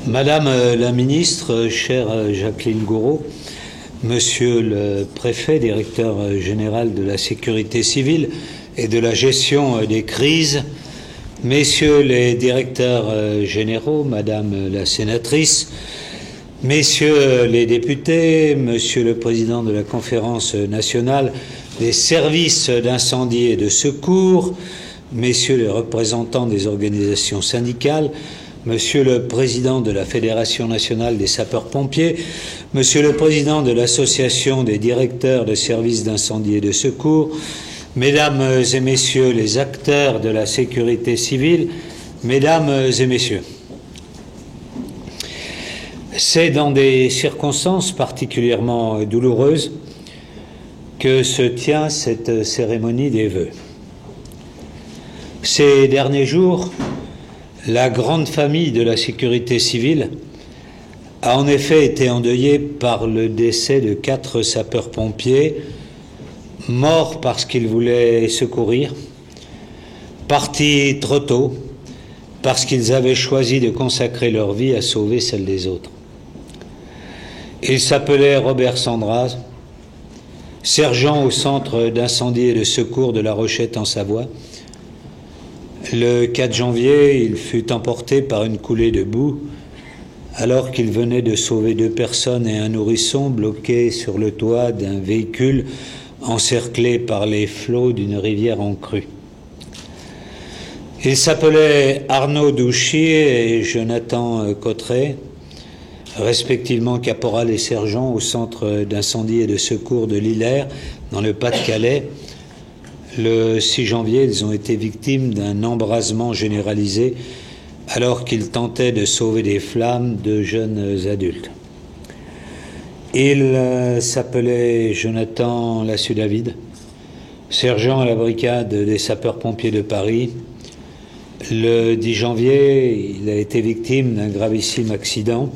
Madame la ministre, chère Jacqueline Gouraud, Monsieur le préfet, directeur général de la sécurité civile et de la gestion des crises, Messieurs les directeurs généraux, Madame la sénatrice, Messieurs les députés, Monsieur le président de la conférence nationale des services d'incendie et de secours, Messieurs les représentants des organisations syndicales, Monsieur le président de la Fédération nationale des sapeurs-pompiers, Monsieur le président de l'Association des directeurs de services d'incendie et de secours, Mesdames et Messieurs les acteurs de la sécurité civile, Mesdames et Messieurs. C'est dans des circonstances particulièrement douloureuses que se tient cette cérémonie des vœux. Ces derniers jours, la grande famille de la sécurité civile a en effet été endeuillée par le décès de 4 sapeurs-pompiers morts parce qu'ils voulaient secourir, partis trop tôt parce qu'ils avaient choisi de consacrer leur vie à sauver celle des autres. Ils s'appelaient Robert Sandras, sergent au centre d'incendie et de secours de La Rochette en Savoie. Le 4 janvier, il fut emporté par une coulée de boue alors qu'il venait de sauver 2 personnes et un nourrisson bloqués sur le toit d'un véhicule encerclé par les flots d'une rivière en crue. Ils s'appelaient Arnaud Douchy et Jonathan Cotteret, respectivement caporal et sergent au centre d'incendie et de secours de Lillers, dans le Pas-de-Calais. Le 6 janvier, ils ont été victimes d'un embrasement généralisé alors qu'ils tentaient de sauver des flammes de jeunes adultes. Il s'appelait Jonathan Lassus-David, sergent à la brigade des sapeurs-pompiers de Paris. Le 10 janvier, il a été victime d'un gravissime accident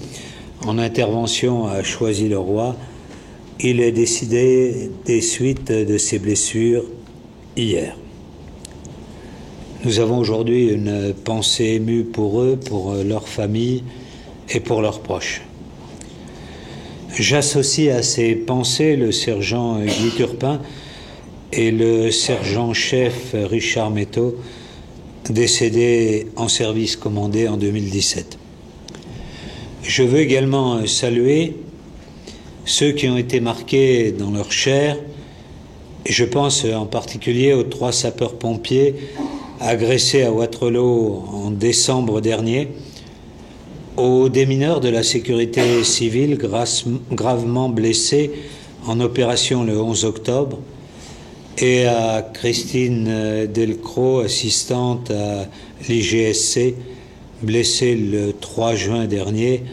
en intervention à Choisy-le-Roi. Il est décédé des suites de ses blessures hier. Nous avons aujourd'hui une pensée émue pour eux, pour leur famille et pour leurs proches. J'associe à ces pensées le sergent Guy Turpin et le sergent-chef Richard Métaux, décédés en service commandé en 2017. Je veux également saluer ceux qui ont été marqués dans leur chair, et je pense en particulier aux 3 sapeurs-pompiers agressés à Wattrelos en décembre dernier, aux démineurs de la sécurité civile gravement blessés en opération le 11 octobre et à Christine Delcros, assistante à l'IGSC, blessée le 3 juin dernier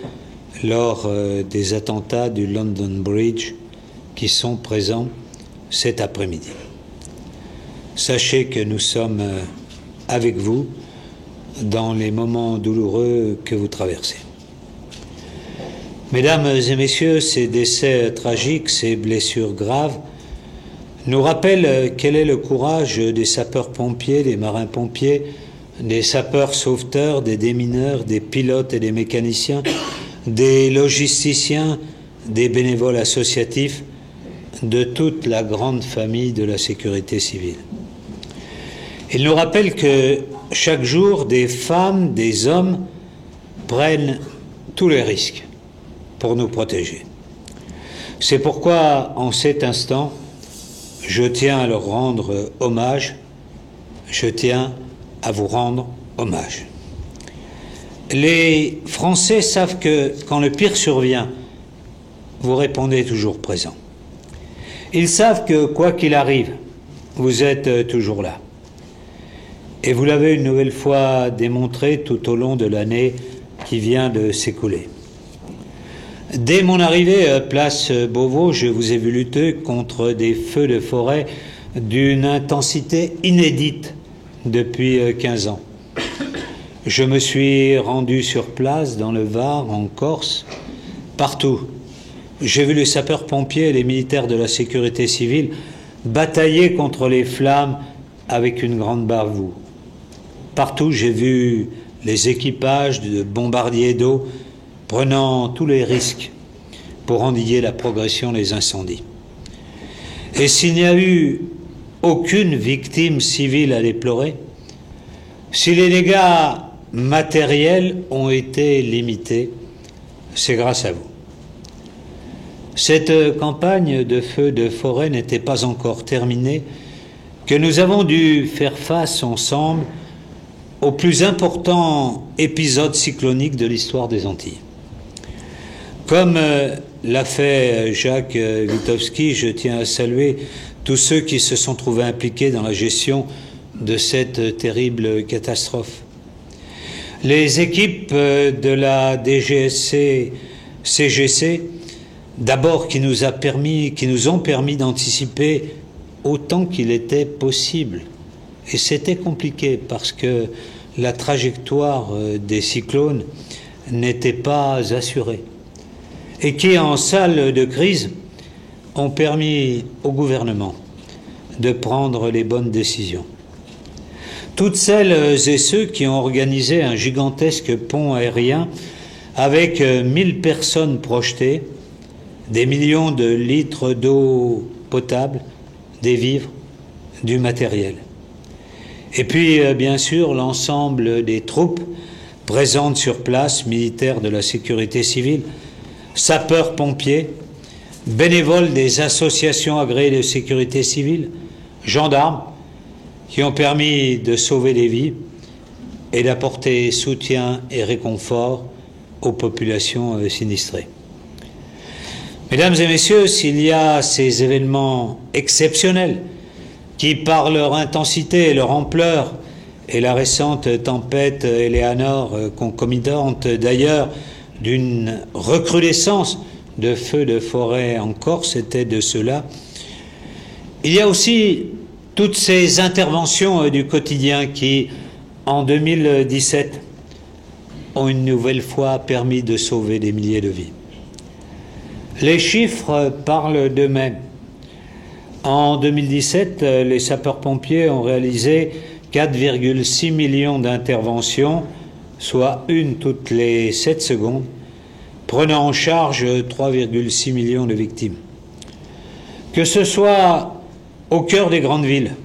lors des attentats du London Bridge qui sont présents cet après-midi. Sachez que nous sommes avec vous dans les moments douloureux que vous traversez. Mesdames et messieurs, ces décès tragiques, ces blessures graves nous rappellent quel est le courage des sapeurs-pompiers, des marins-pompiers, des sapeurs-sauveteurs, des démineurs, des pilotes et des mécaniciens, des logisticiens, des bénévoles associatifs, de toute la grande famille de la sécurité civile. Il nous rappelle que chaque jour, des femmes, des hommes prennent tous les risques pour nous protéger. C'est pourquoi, en cet instant, je tiens à leur rendre hommage, je tiens à vous rendre hommage. Les Français savent que quand le pire survient, vous répondez toujours présent. Ils savent que, quoi qu'il arrive, vous êtes toujours là. Et vous l'avez une nouvelle fois démontré tout au long de l'année qui vient de s'écouler. Dès mon arrivée place Beauvau, je vous ai vu lutter contre des feux de forêt d'une intensité inédite depuis 15 ans. Je me suis rendu sur place dans le Var, en Corse, partout. J'ai vu les sapeurs-pompiers et les militaires de la sécurité civile batailler contre les flammes avec une grande bravoure. Partout, j'ai vu les équipages de bombardiers d'eau prenant tous les risques pour endiguer la progression des incendies. Et s'il n'y a eu aucune victime civile à déplorer, si les dégâts matériels ont été limités, c'est grâce à vous. Cette campagne de feux de forêt n'était pas encore terminée que nous avons dû faire face ensemble au plus important épisode cyclonique de l'histoire des Antilles. Comme l'a fait Jacques Witowski, je tiens à saluer tous ceux qui se sont trouvés impliqués dans la gestion de cette terrible catastrophe. Les équipes de la DGSC-CGC, d'abord qui nous ont permis d'anticiper autant qu'il était possible. Et c'était compliqué parce que la trajectoire des cyclones n'était pas assurée. Et qui, en salle de crise, ont permis au gouvernement de prendre les bonnes décisions. Toutes celles et ceux qui ont organisé un gigantesque pont aérien avec 1000 personnes projetées, des millions de litres d'eau potable, des vivres, du matériel. Et puis, bien sûr, l'ensemble des troupes présentes sur place, militaires de la sécurité civile, sapeurs-pompiers, bénévoles des associations agréées de sécurité civile, gendarmes, qui ont permis de sauver des vies et d'apporter soutien et réconfort aux populations sinistrées. Mesdames et messieurs, s'il y a ces événements exceptionnels qui, par leur intensité et leur ampleur, et la récente tempête Eleanor, concomitante d'ailleurs d'une recrudescence de feux de forêt en Corse, était de cela, il y a aussi toutes ces interventions du quotidien qui, en 2017, ont une nouvelle fois permis de sauver des milliers de vies. Les chiffres parlent d'eux-mêmes. En 2017, les sapeurs-pompiers ont réalisé 4,6 millions d'interventions, soit une toutes les 7 secondes, prenant en charge 3,6 millions de victimes. Que ce soit au cœur des grandes villes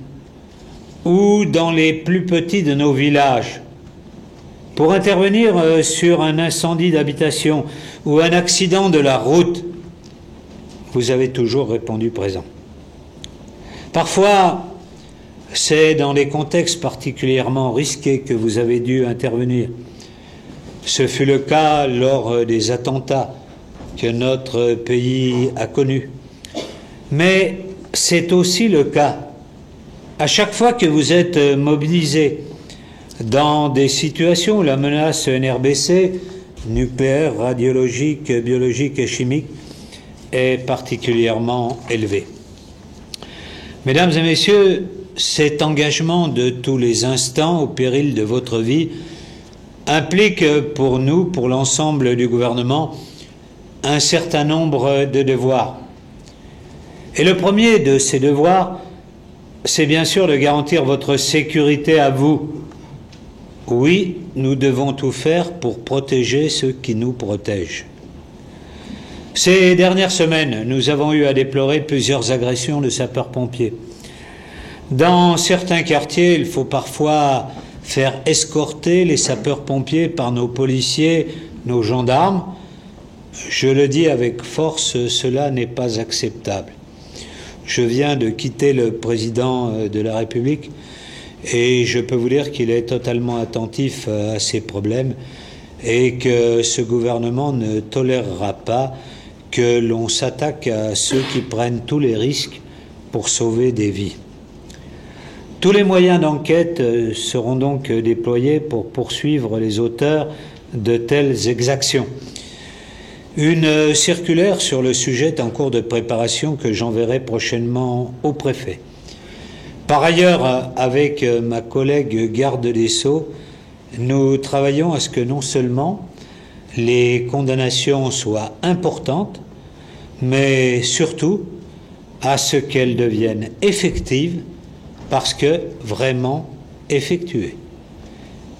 ou dans les plus petits de nos villages, pour intervenir sur un incendie d'habitation ou un accident de la route, vous avez toujours répondu présent. Parfois, c'est dans des contextes particulièrement risqués que vous avez dû intervenir. Ce fut le cas lors des attentats que notre pays a connus. Mais c'est aussi le cas à chaque fois que vous êtes mobilisés dans des situations où la menace NRBC, nucléaire, radiologique, biologique et chimique, est particulièrement élevée. Mesdames et messieurs, cet engagement de tous les instants au péril de votre vie implique pour nous, pour l'ensemble du gouvernement, un certain nombre de devoirs. Et le premier de ces devoirs, c'est bien sûr de garantir votre sécurité à vous. Oui, nous devons tout faire pour protéger ceux qui nous protègent. Ces dernières semaines, nous avons eu à déplorer plusieurs agressions de sapeurs-pompiers. Dans certains quartiers, il faut parfois faire escorter les sapeurs-pompiers par nos policiers, nos gendarmes. Je le dis avec force, cela n'est pas acceptable. Je viens de quitter le président de la République et je peux vous dire qu'il est totalement attentif à ces problèmes et que ce gouvernement ne tolérera pas que l'on s'attaque à ceux qui prennent tous les risques pour sauver des vies. Tous les moyens d'enquête seront donc déployés pour poursuivre les auteurs de telles exactions. Une circulaire sur le sujet est en cours de préparation que j'enverrai prochainement au préfet. Par ailleurs, avec ma collègue garde des Sceaux, nous travaillons à ce que non seulement les condamnations soient importantes, mais surtout à ce qu'elles deviennent effectives parce que vraiment effectuées.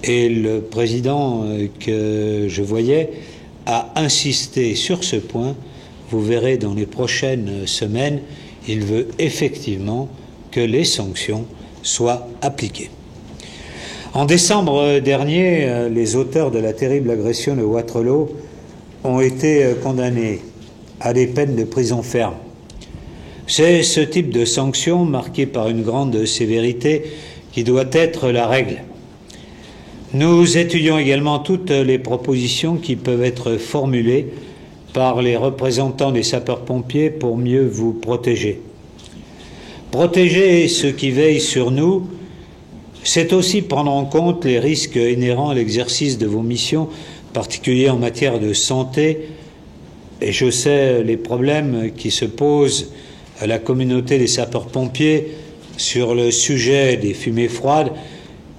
Et le président que je voyais a insisté sur ce point. Vous verrez dans les prochaines semaines, il veut effectivement que les sanctions soient appliquées. En décembre dernier, les auteurs de la terrible agression de Waterloo ont été condamnés à des peines de prison ferme. C'est ce type de sanction, marqué par une grande sévérité, qui doit être la règle. Nous étudions également toutes les propositions qui peuvent être formulées par les représentants des sapeurs-pompiers pour mieux vous protéger. Protéger ceux qui veillent sur nous, c'est aussi prendre en compte les risques inhérents à l'exercice de vos missions, en particulier en matière de santé. Et je sais les problèmes qui se posent à la communauté des sapeurs-pompiers sur le sujet des fumées froides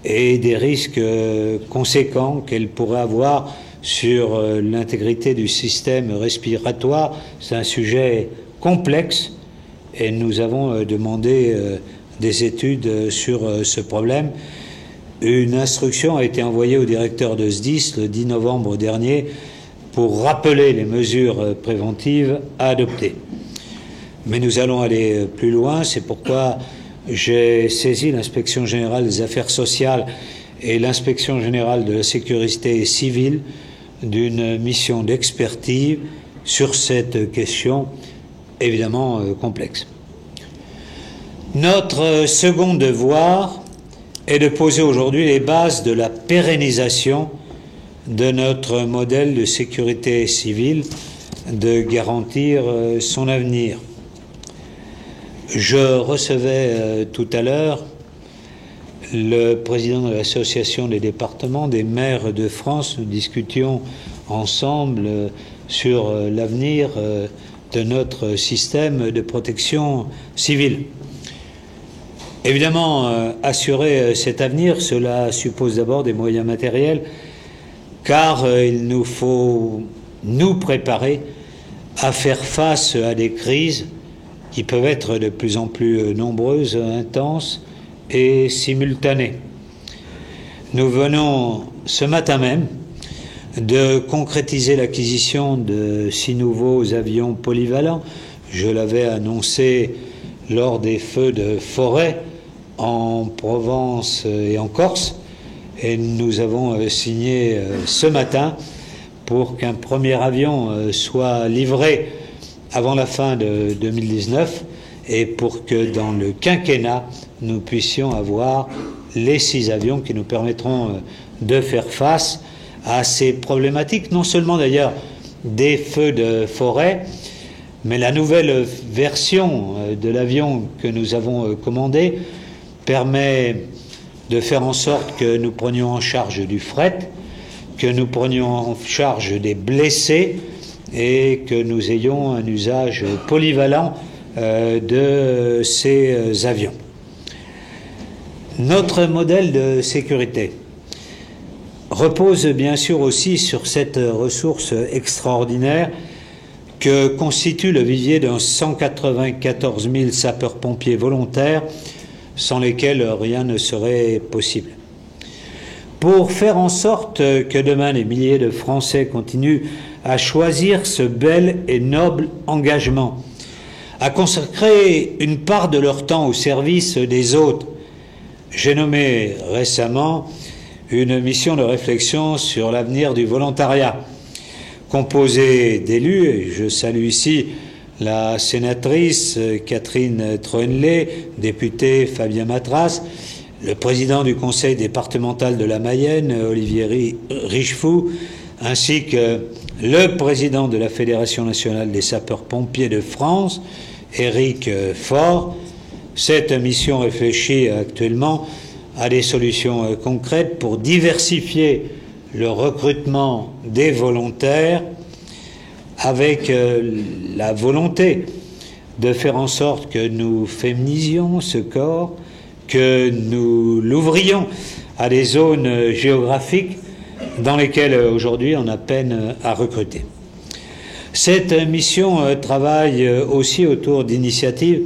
et des risques conséquents qu'elles pourraient avoir sur l'intégrité du système respiratoire. C'est un sujet complexe et nous avons demandé des études sur ce problème. Une instruction a été envoyée au directeur de SDIS le 10 novembre dernier pour rappeler les mesures préventives à adopter. Mais nous allons aller plus loin, c'est pourquoi j'ai saisi l'Inspection générale des affaires sociales et l'Inspection générale de la sécurité civile d'une mission d'expertise sur cette question évidemment complexe. Notre second devoir est de poser aujourd'hui les bases de la pérennisation de notre modèle de sécurité civile, de garantir son avenir. Je recevais tout à l'heure le président de l'Association des départements des maires de France. Nous discutions ensemble sur l'avenir de notre système de protection civile. Évidemment, assurer cet avenir, cela suppose d'abord des moyens matériels, car il nous faut nous préparer à faire face à des crises qui peuvent être de plus en plus nombreuses, intenses et simultanées. Nous venons ce matin même de concrétiser l'acquisition de 6 nouveaux avions polyvalents. Je l'avais annoncé lors des feux de forêt en Provence et en Corse, et nous avons signé ce matin pour qu'un premier avion soit livré avant la fin de 2019 et pour que dans le quinquennat, nous puissions avoir les 6 avions qui nous permettront de faire face à ces problématiques, non seulement d'ailleurs des feux de forêt, mais la nouvelle version de l'avion que nous avons commandé permet de faire en sorte que nous prenions en charge du fret, que nous prenions en charge des blessés et que nous ayons un usage polyvalent de ces avions. Notre modèle de sécurité repose bien sûr aussi sur cette ressource extraordinaire que constitue le vivier de 194 000 sapeurs-pompiers volontaires sans lesquels rien ne serait possible. Pour faire en sorte que demain les milliers de Français continuent à choisir ce bel et noble engagement, à consacrer une part de leur temps au service des autres, j'ai nommé récemment une mission de réflexion sur l'avenir du volontariat, composée d'élus, et je salue ici la sénatrice Catherine Troenlé, député Fabien Matras, le président du conseil départemental de la Mayenne, Olivier Richefou, ainsi que le président de la Fédération nationale des sapeurs-pompiers de France, Éric Faure. Cette mission réfléchit actuellement à des solutions concrètes pour diversifier le recrutement des volontaires avec la volonté de faire en sorte que nous féminisions ce corps, que nous l'ouvrions à des zones géographiques dans lesquelles aujourd'hui on a peine à recruter. Cette mission travaille aussi autour d'initiatives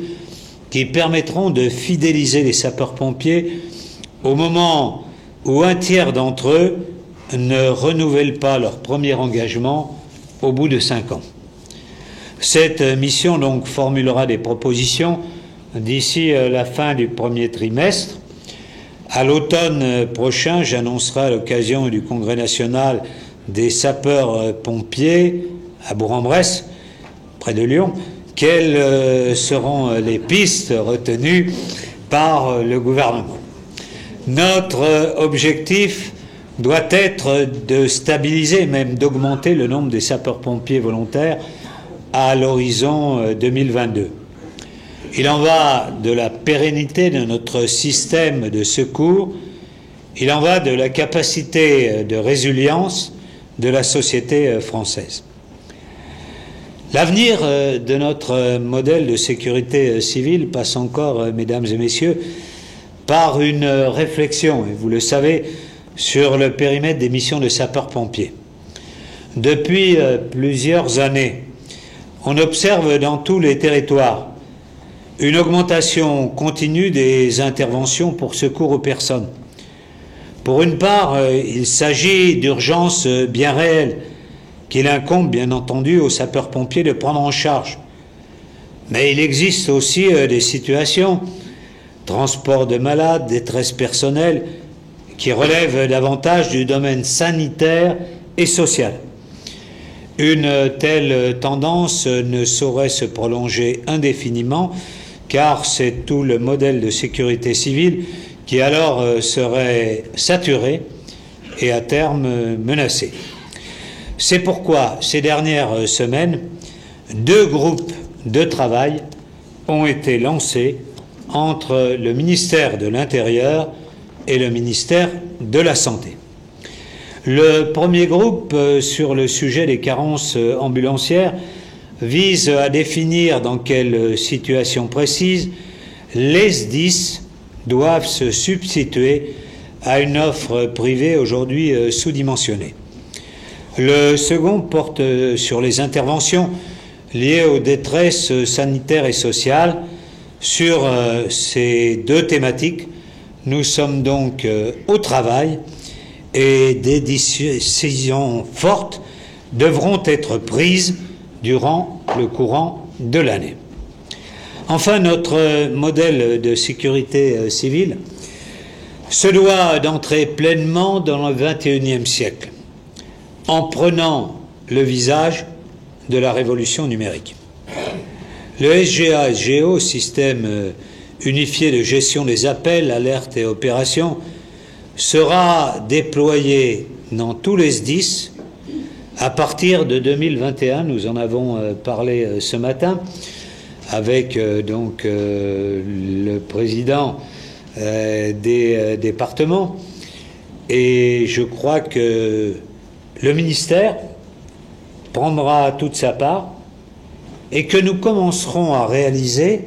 qui permettront de fidéliser les sapeurs-pompiers au moment où un tiers d'entre eux ne renouvellent pas leur premier engagement au bout de 5 ans. Cette mission donc formulera des propositions d'ici la fin du premier trimestre. À l'automne prochain, j'annoncerai à l'occasion du Congrès national des sapeurs-pompiers à Bourg-en-Bresse, près de Lyon, quelles seront les pistes retenues par le gouvernement. Notre objectif doit être de stabiliser, même d'augmenter le nombre des sapeurs-pompiers volontaires à l'horizon 2022. Il en va de la pérennité de notre système de secours, il en va de la capacité de résilience de la société française. L'avenir de notre modèle de sécurité civile passe encore, mesdames et messieurs, par une réflexion, et vous le savez, sur le périmètre des missions de sapeurs-pompiers. Depuis plusieurs années, on observe dans tous les territoires une augmentation continue des interventions pour secours aux personnes. Pour une part, il s'agit d'urgences bien réelles qu'il incombe bien entendu aux sapeurs-pompiers de prendre en charge. Mais il existe aussi des situations, transport de malades, détresse personnelle, qui relèvent davantage du domaine sanitaire et social. Une telle tendance ne saurait se prolonger indéfiniment, car c'est tout le modèle de sécurité civile qui alors serait saturé et à terme menacé. C'est pourquoi ces dernières semaines, 2 groupes de travail ont été lancés entre le ministère de l'Intérieur et le ministère de la Santé. Le premier groupe, sur le sujet des carences ambulancières, vise à définir dans quelle situation précise les SDIS doivent se substituer à une offre privée aujourd'hui sous-dimensionnée. Le second porte sur les interventions liées aux détresses sanitaires et sociales. Sur ces 2 thématiques, nous sommes donc au travail et des décisions fortes devront être prises durant le courant de l'année. Enfin, notre modèle de sécurité civile se doit d'entrer pleinement dans le XXIe siècle en prenant le visage de la révolution numérique. Le SGA-SGO, système unifié de gestion des appels, alertes et opérations, sera déployé dans tous les SDIS à partir de 2021. Nous en avons parlé ce matin avec le président des départements, et je crois que le ministère prendra toute sa part et que nous commencerons à réaliser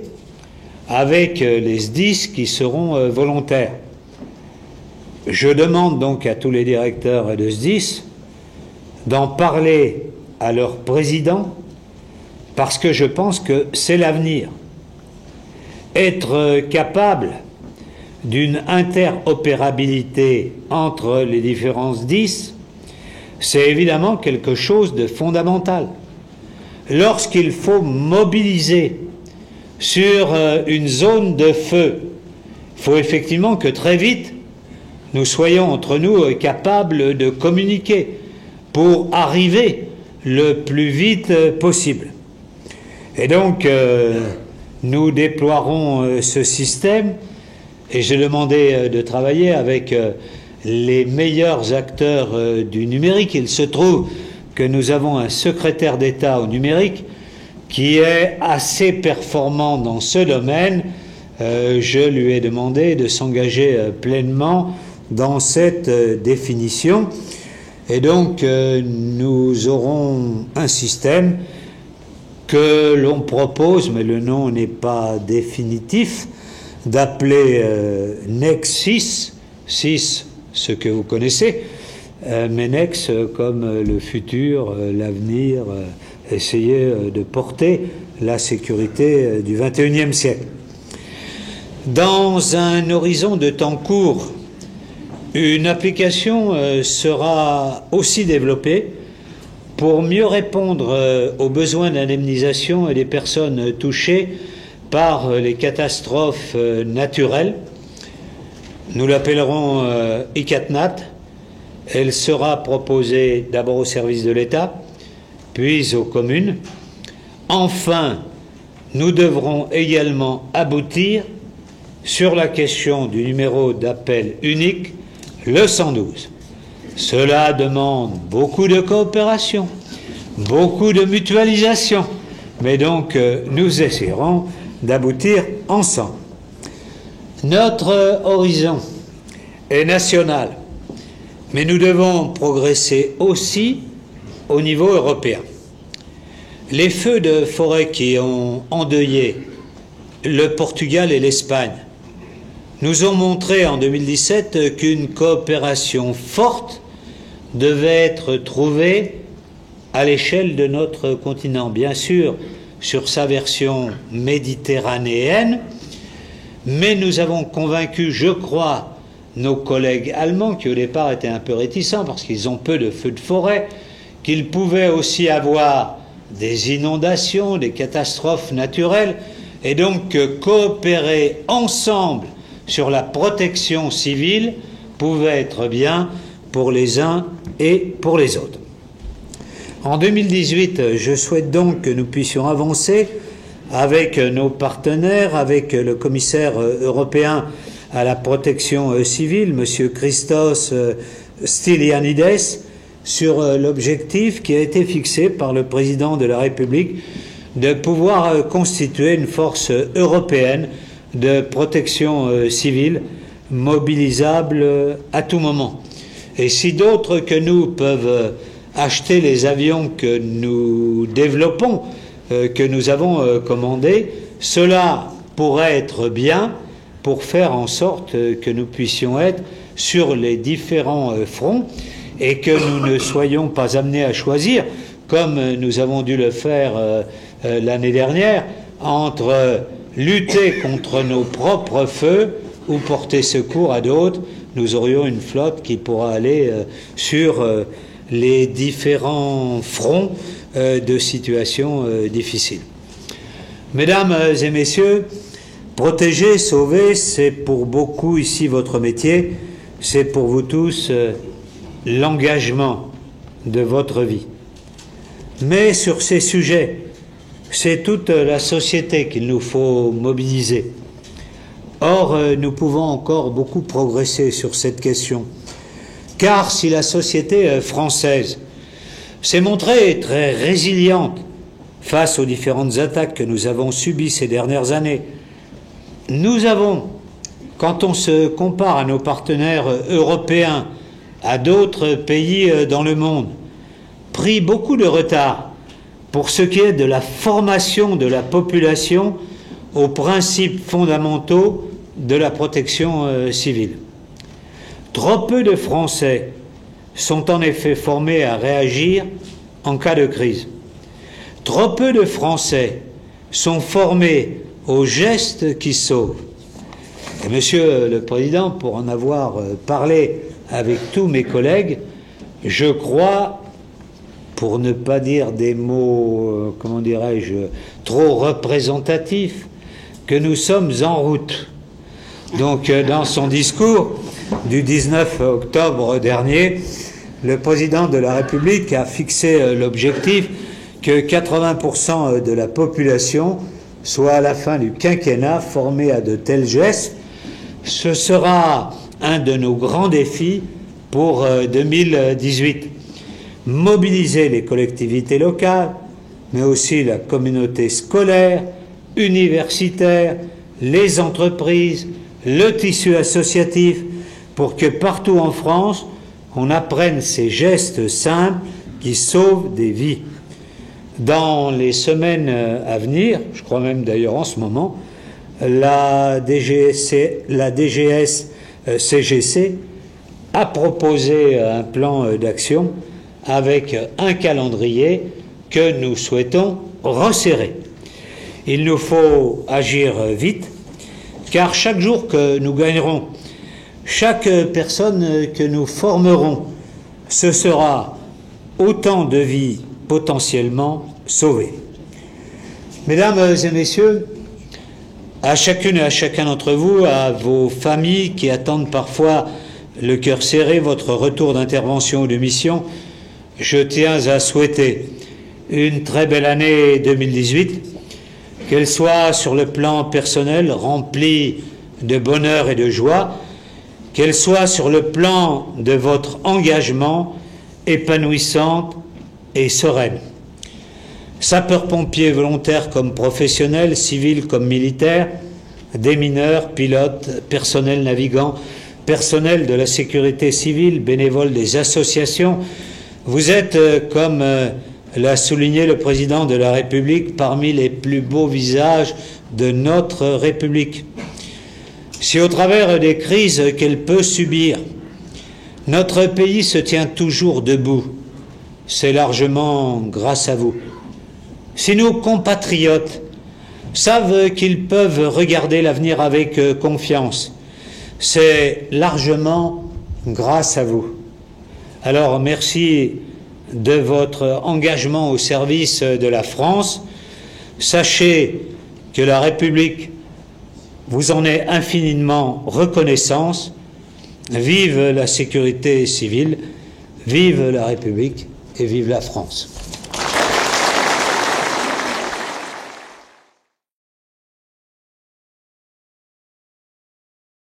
avec les SDIS qui seront volontaires. Je demande donc à tous les directeurs de SDIS d'en parler à leur président, parce que je pense que c'est l'avenir. Être capable d'une interopérabilité entre les différents SDIS, c'est évidemment quelque chose de fondamental. Lorsqu'il faut mobiliser sur une zone de feu, il faut effectivement que très vite, nous soyons entre nous capables de communiquer pour arriver le plus vite possible. Et donc, nous déploierons ce système, et j'ai demandé de travailler avec les meilleurs acteurs du numérique. Il se trouve que nous avons un secrétaire d'État au numérique qui est assez performant dans ce domaine. Je lui ai demandé de s'engager pleinement dans cette définition. Et donc, nous aurons un système que l'on propose, mais le nom n'est pas définitif, d'appeler NEX 6, ce que vous connaissez, mais NEX comme le futur, l'avenir, essayer de porter la sécurité du XXIe siècle. Dans un horizon de temps court, une application sera aussi développée pour mieux répondre aux besoins d'indemnisation des personnes touchées par les catastrophes naturelles. Nous l'appellerons ICATNAT. Elle sera proposée d'abord au service de l'État, puis aux communes. Enfin, nous devrons également aboutir sur la question du numéro d'appel unique, le 112. Cela demande beaucoup de coopération, beaucoup de mutualisation, mais donc nous essaierons d'aboutir ensemble. Notre horizon est national, mais nous devons progresser aussi au niveau européen. Les feux de forêt qui ont endeuillé le Portugal et l'Espagne nous ont montré en 2017 qu'une coopération forte devait être trouvée à l'échelle de notre continent. Bien sûr, sur sa version méditerranéenne, mais nous avons convaincu, je crois, nos collègues allemands, qui au départ étaient un peu réticents parce qu'ils ont peu de feux de forêt, qu'ils pouvaient aussi avoir des inondations, des catastrophes naturelles, et donc coopérer ensemble sur la protection civile pouvait être bien pour les uns et pour les autres. En 2018, je souhaite donc que nous puissions avancer avec nos partenaires, avec le commissaire européen à la protection civile, M. Christos Stylianides, sur l'objectif qui a été fixé par le président de la République de pouvoir constituer une force européenne de protection civile mobilisable à tout moment. Et si d'autres que nous peuvent acheter les avions que nous développons, que nous avons commandés, cela pourrait être bien pour faire en sorte que nous puissions être sur les différents fronts et que nous ne soyons pas amenés à choisir, comme nous avons dû le faire l'année dernière, entre lutter contre nos propres feux ou porter secours à d'autres. Nous aurions une flotte qui pourra aller sur les différents fronts de situations difficiles. Mesdames et messieurs, protéger, sauver, c'est pour beaucoup ici votre métier, c'est pour vous tous l'engagement de votre vie. Mais sur ces sujets, c'est toute la société qu'il nous faut mobiliser. Or, nous pouvons encore beaucoup progresser sur cette question. Car si la société française s'est montrée très résiliente face aux différentes attaques que nous avons subies ces dernières années, nous avons, quand on se compare à nos partenaires européens, à d'autres pays dans le monde, pris beaucoup de retard pour ce qui est de la formation de la population aux principes fondamentaux de la protection civile. Trop peu de Français sont en effet formés à réagir en cas de crise. Trop peu de Français sont formés aux gestes qui sauvent. Et Monsieur le Président, pour en avoir parlé avec tous mes collègues, je crois, pour ne pas dire des mots, comment dirais-je, trop représentatifs, que nous sommes en route. Donc, dans son discours du 19 octobre dernier, le président de la République a fixé l'objectif que 80% de la population soit à la fin du quinquennat formée à de tels gestes. Ce sera un de nos grands défis pour 2018. Mobiliser les collectivités locales, mais aussi la communauté scolaire, universitaire, les entreprises, le tissu associatif, pour que partout en France, on apprenne ces gestes simples qui sauvent des vies. Dans les semaines à venir, je crois même d'ailleurs en ce moment, la DGS-CGC a proposé un plan d'action avec un calendrier que nous souhaitons resserrer. Il nous faut agir vite, car chaque jour que nous gagnerons, chaque personne que nous formerons, ce sera autant de vies potentiellement sauvés. Mesdames et messieurs, à chacune et à chacun d'entre vous, à vos familles qui attendent parfois le cœur serré votre retour d'intervention ou de mission, je tiens à souhaiter une très belle année 2018, qu'elle soit sur le plan personnel remplie de bonheur et de joie, qu'elle soit sur le plan de votre engagement épanouissante et sereine. Sapeurs-pompiers volontaires comme professionnels, civils comme militaires, démineurs, pilotes, personnel navigant, personnel de la sécurité civile, bénévoles des associations, vous êtes, comme l'a souligné le président de la République, parmi les plus beaux visages de notre République. Si au travers des crises qu'elle peut subir, notre pays se tient toujours debout, c'est largement grâce à vous. Si nos compatriotes savent qu'ils peuvent regarder l'avenir avec confiance, c'est largement grâce à vous. Alors merci de votre engagement au service de la France. Sachez que la République vous en est infiniment reconnaissante. Vive la sécurité civile, vive la République et vive la France.